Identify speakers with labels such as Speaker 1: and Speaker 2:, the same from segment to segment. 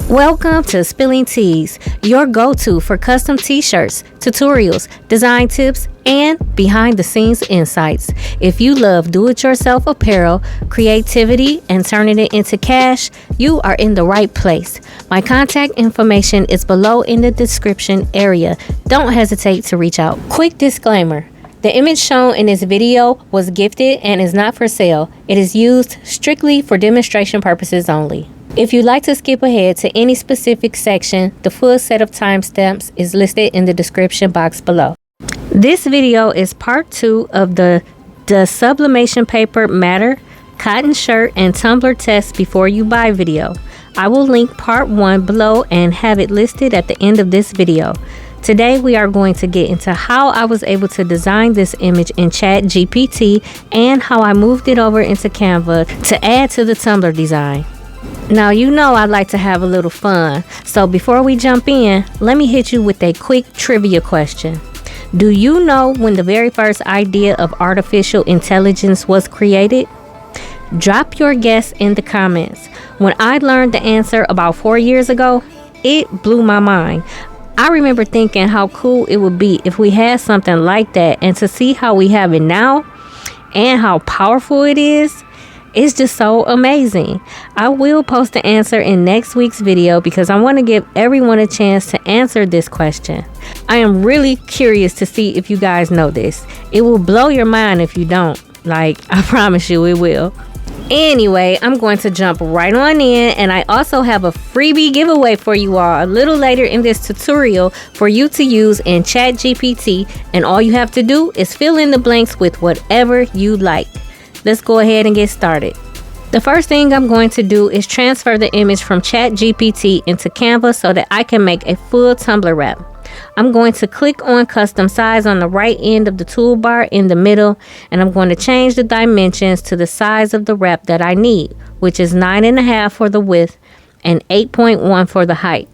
Speaker 1: Welcome to Spilling Teas, your go-to for custom t-shirts, tutorials, design tips, and behind-the-scenes insights. If you love do-it-yourself apparel, creativity, and turning it into cash, you are in the right place. My contact information is below in the description area. Don't hesitate to reach out. Quick disclaimer. The image shown in this video was gifted and is not for sale. It is used strictly for demonstration purposes only. If you'd like to skip ahead to any specific section, the full set of timestamps is listed in the description box below. This video is part 2 of the Sublimation Paper Matter, Cotton Shirt, and Tumbler Test Before You Buy video. I will link part 1 below and have it listed at the end of this video. Today we are going to get into how I was able to design this image in ChatGPT and how I moved it over into Canva to add to the Tumbler design. Now you know I like to have a little fun, so before we jump in, let me hit you with a quick trivia question. Do you know when the very first idea of artificial intelligence was created? Drop your guess in the comments. When I learned the answer about 4 years ago, it blew my mind. I remember thinking how cool it would be if we had something like that, and to see how we have it now and how powerful it is, it's just so amazing. I will post the answer in next week's video because I want to give everyone a chance to answer this question. I am really curious to see if you guys know this. It will blow your mind if you don't. I promise you it will. Anyway, I'm going to jump right on in, and I also have a freebie giveaway for you all a little later in this tutorial for you to use in ChatGPT, and all you have to do is fill in the blanks with whatever you like. Let's go ahead and get started. The first thing I'm going to do is transfer the image from ChatGPT into Canva so that I can make a full Tumbler wrap. I'm going to click on custom size on the right end of the toolbar in the middle, and I'm going to change the dimensions to the size of the wrap that I need, which is 9.5 for the width and 8.1 for the height.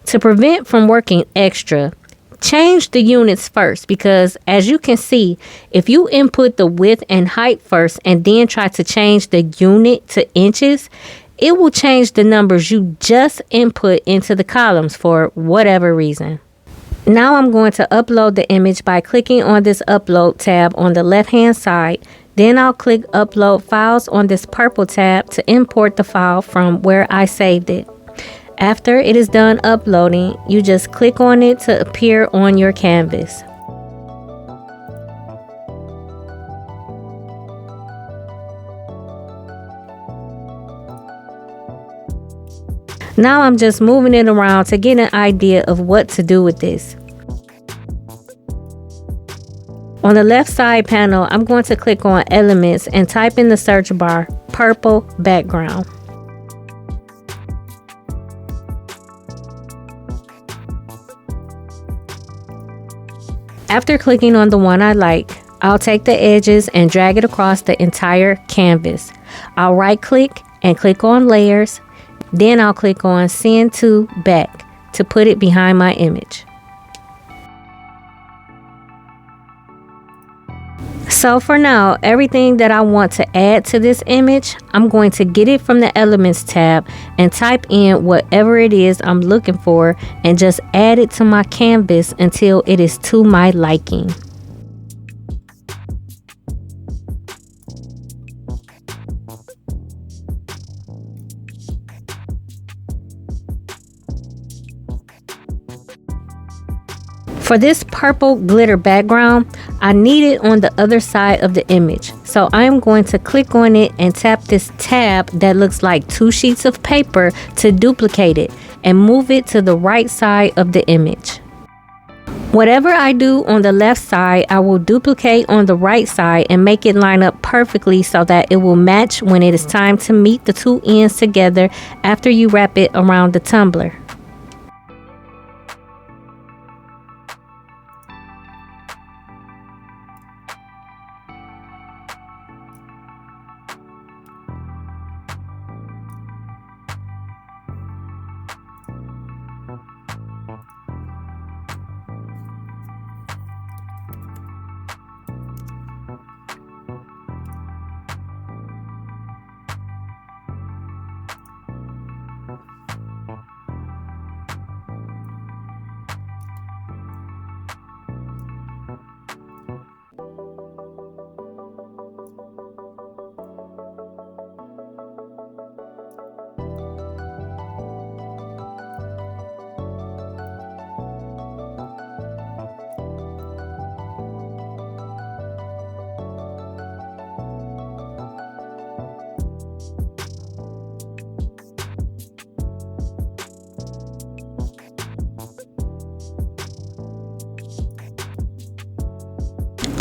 Speaker 1: To prevent from working extra, change the units first, because as you can see, if you input the width and height first and then try to change the unit to inches, it will change the numbers you just input into the columns for whatever reason. Now I'm going to upload the image by clicking on this upload tab on the left hand side. Then I'll click upload files on this purple tab to import the file from where I saved it. After it is done uploading, you just click on it to appear on your canvas. Now I'm just moving it around to get an idea of what to do with this. On the left side panel, I'm going to click on Elements and type in the search bar, purple background. After clicking on the one I like, I'll take the edges and drag it across the entire canvas. I'll right click and click on Layers. Then I'll click on Send to Back to put it behind my image. So for now, everything that I want to add to this image, I'm going to get it from the Elements tab and type in whatever it is I'm looking for and just add it to my canvas until it is to my liking. For this purple glitter background, I need it on the other side of the image. So I'm going to click on it and tap this tab that looks like 2 sheets of paper to duplicate it and move it to the right side of the image. Whatever I do on the left side, I will duplicate on the right side and make it line up perfectly so that it will match when it is time to meet the 2 ends together after you wrap it around the tumbler.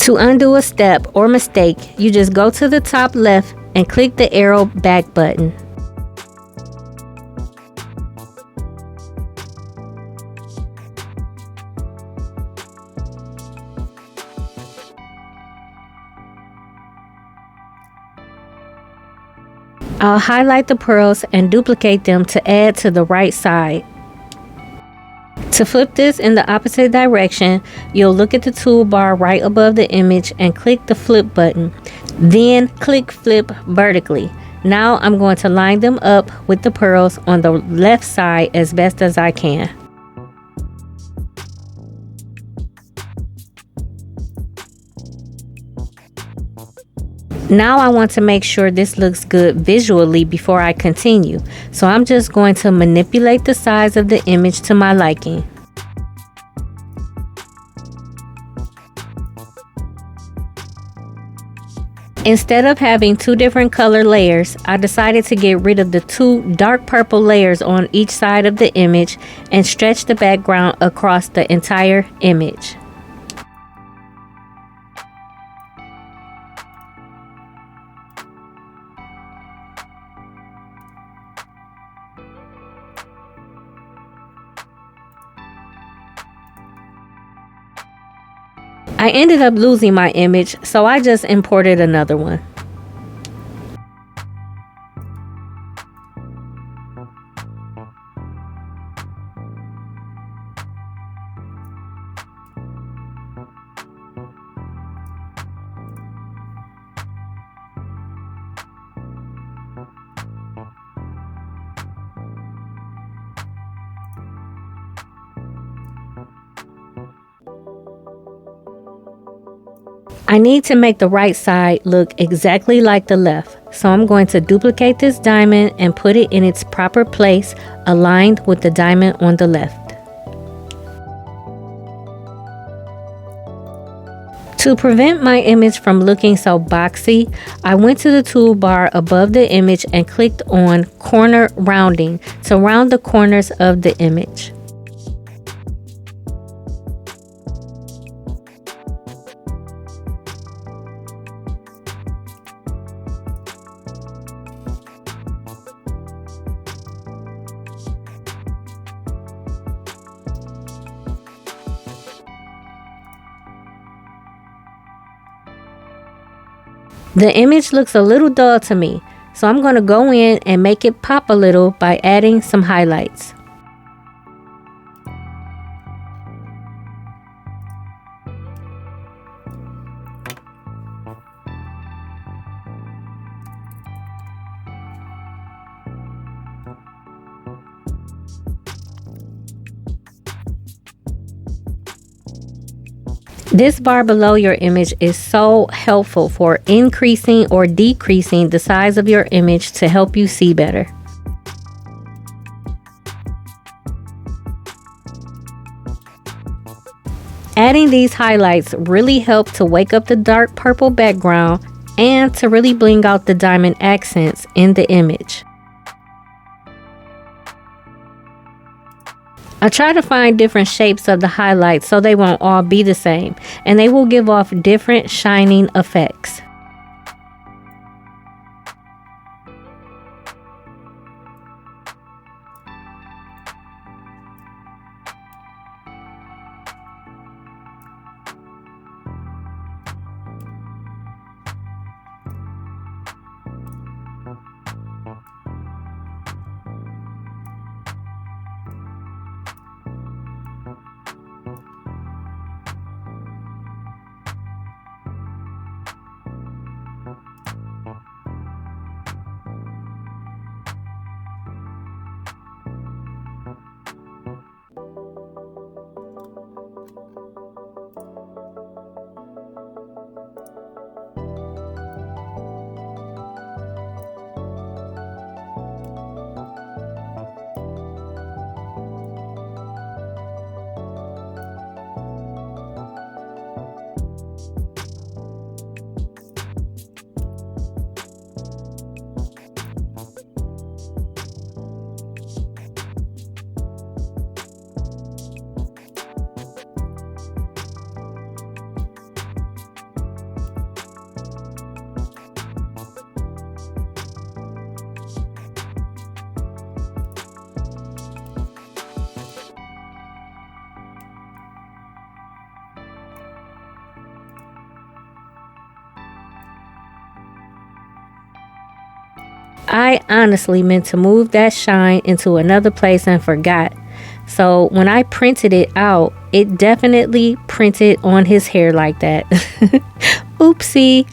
Speaker 1: To undo a step or mistake, you just go to the top left and click the arrow back button. I'll highlight the pearls and duplicate them to add to the right side. To flip this in the opposite direction, you'll look at the toolbar right above the image and click the flip button. Then click flip vertically. Now I'm going to line them up with the pearls on the left side as best as I can. Now I want to make sure this looks good visually before I continue, so I'm just going to manipulate the size of the image to my liking. Instead of having two different color layers, I decided to get rid of the two dark purple layers on each side of the image and stretch the background across the entire image. I ended up losing my image, so I just imported another one. I need to make the right side look exactly like the left, so I'm going to duplicate this diamond and put it in its proper place, aligned with the diamond on the left. To prevent my image from looking so boxy, I went to the toolbar above the image and clicked on Corner Rounding to round the corners of the image. The image looks a little dull to me, so I'm going to go in and make it pop a little by adding some highlights. This bar below your image is so helpful for increasing or decreasing the size of your image to help you see better. Adding these highlights really help to wake up the dark purple background and to really bling out the diamond accents in the image. I try to find different shapes of the highlights so they won't all be the same, and they will give off different shining effects. I honestly meant to move that shine into another place and forgot. So when I printed it out, it definitely printed on his hair like that. Oopsie.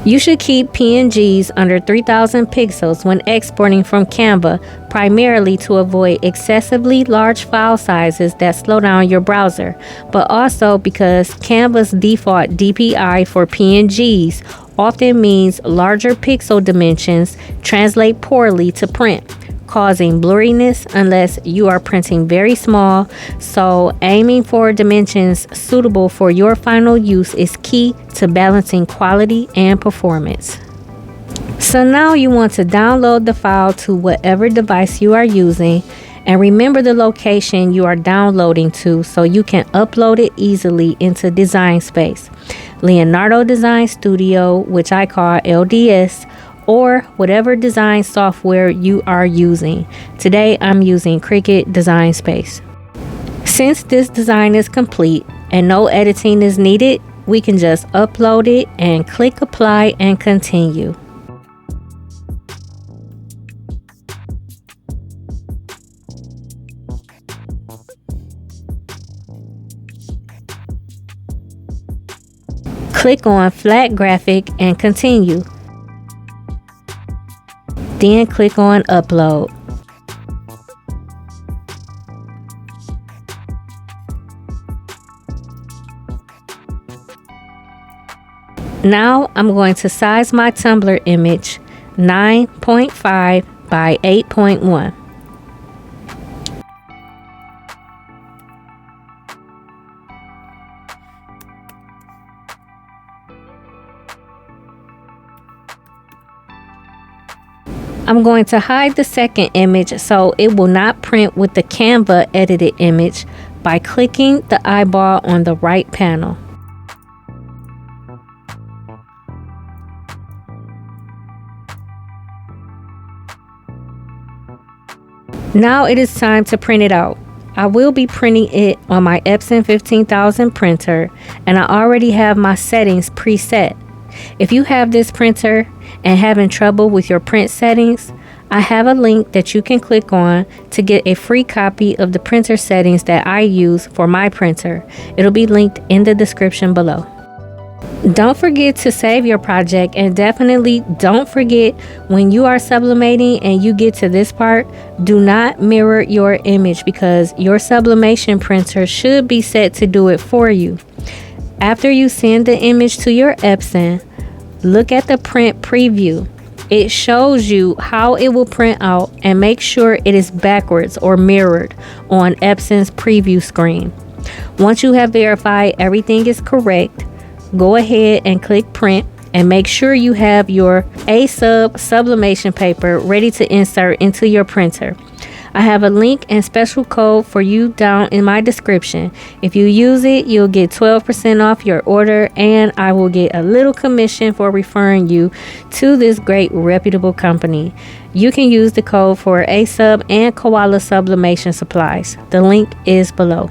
Speaker 1: You should keep PNGs under 3000 pixels when exporting from Canva, primarily to avoid excessively large file sizes that slow down your browser, but also because Canva's default DPI for PNGs often means larger pixel dimensions translate poorly to print, causing blurriness unless you are printing very small. So aiming for dimensions suitable for your final use is key to balancing quality and performance. So now you want to download the file to whatever device you are using, and remember the location you are downloading to so you can upload it easily into Design Space, Leonardo Design Studio, which I call LDS, or whatever design software you are using. Today I'm using Cricut Design Space. Since this design is complete and no editing is needed, we can just upload it and click apply and continue. Click on Flat Graphic and continue. Then click on Upload. Now I'm going to size my Tumbler image 9.5 by 8.1. I'm going to hide the second image so it will not print with the Canva edited image by clicking the eyeball on the right panel. Now it is time to print it out. I will be printing it on my Epson 15000 printer, and I already have my settings preset. If you have this printer and having trouble with your print settings, I have a link that you can click on to get a free copy of the printer settings that I use for my printer. It'll be linked in the description below. Don't forget to save your project, and definitely don't forget when you are sublimating and you get to this part, do not mirror your image because your sublimation printer should be set to do it for you. After you send the image to your Epson, look at the print preview. It shows you how it will print out, and make sure it is backwards or mirrored on Epson's preview screen. Once you have verified everything is correct, go ahead and click print and make sure you have your sublimation paper ready to insert into your printer. I have a link and special code for you down in my description. If you use it, you'll get 12% off your order, and I will get a little commission for referring you to this great reputable company. You can use the code for A-Sub and Koala Sublimation supplies. The link is below.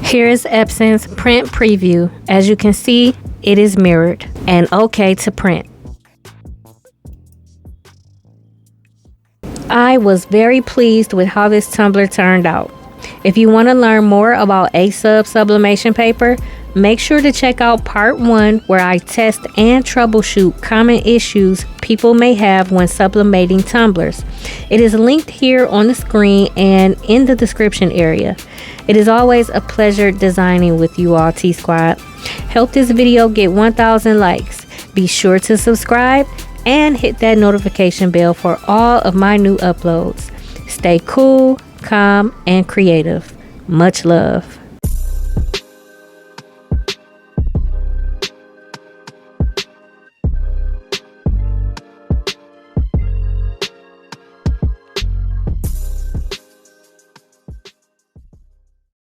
Speaker 1: Here is Epson's print preview. As you can see, it is mirrored and okay to print. I was very pleased with how this tumbler turned out. If you want to learn more about A-Sub sublimation paper, make sure to check out part 1 where I test and troubleshoot common issues people may have when sublimating tumblers. It is linked here on the screen and in the description area. It is always a pleasure designing with you all, T-Squad. Help this video get 1,000 likes. Be sure to subscribe and hit that notification bell for all of my new uploads. Stay cool, calm, and creative. Much love.